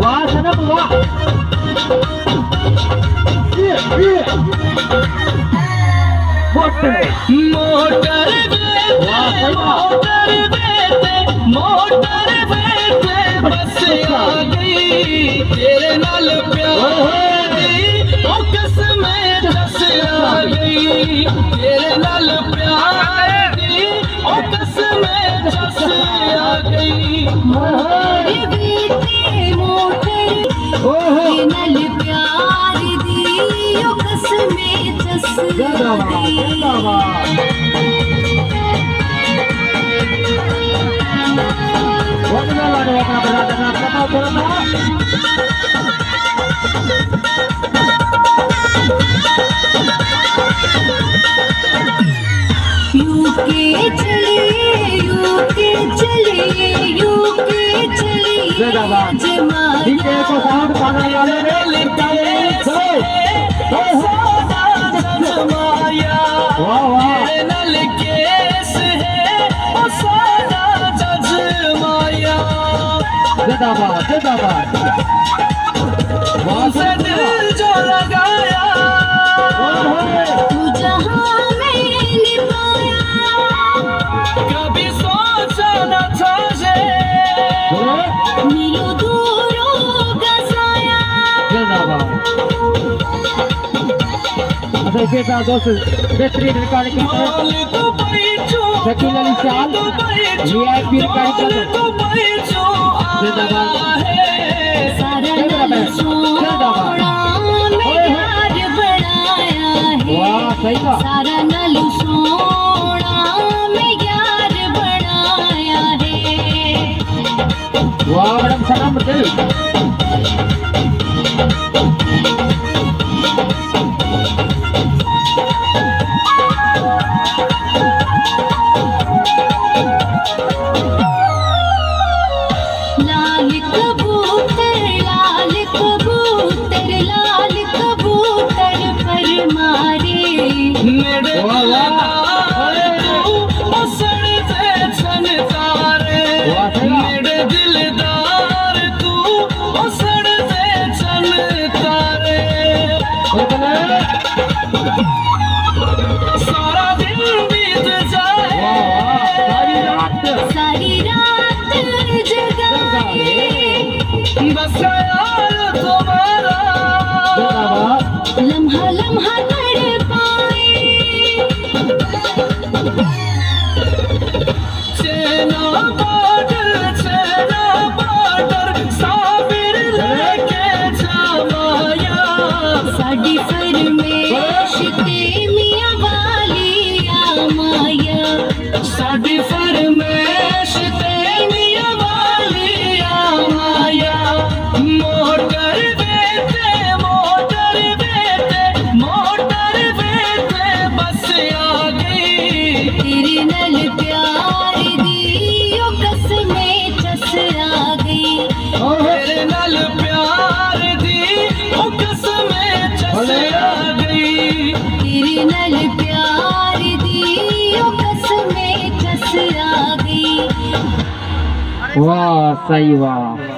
वाह सनम वाह मोटर बस आ गई तेरे नाल प्यार दी ओ कसम जस आ गई तेरे नाल प्यार दी ओ कसम जस आ गई मोहर बेटे मोटर नल प्यार दी ओ कसम जस आ गई यूके चले डीजे को साउंड पाने वाले ने वाह वाह नल केस है ओ सादा जज माया जिंदाबाद से दिल जो लगाया तू जहां मैंने पाया कभी सोचा न था ये मिलो दूरों गसाया बेटा दोस्त बेहतरीन रिकॉर्डिंग करते हैं शकील अली शाल वीआईपी रिकॉर्डिंग करते सारा नल सोना में यार बनाया है वाह मैडम सनम दिल लाल कबूतर पर मारे मेरे सड़ते छन तारे मेरे दिलदार तू सड़ते छन तारे सारा दिन बीत जाए सारी रात जगाए बस यार तुम्हारा लम्हा लम्हा तड़पाए चेना बॉर्डर साबिर लेके जामाया साड़ी फरमेश ते मियां वाली आ माया साडी फरमेश ते मियां वाली आ माया मोटर बेटे बस आ गई तेरे नल प्यार दी ओ कसमे जस आ गई तेरे नाल प्यार दी ओ कसम जस आ गई तेरे नल प्यार दी ओ कसमे जस आ गई वाह सही वाह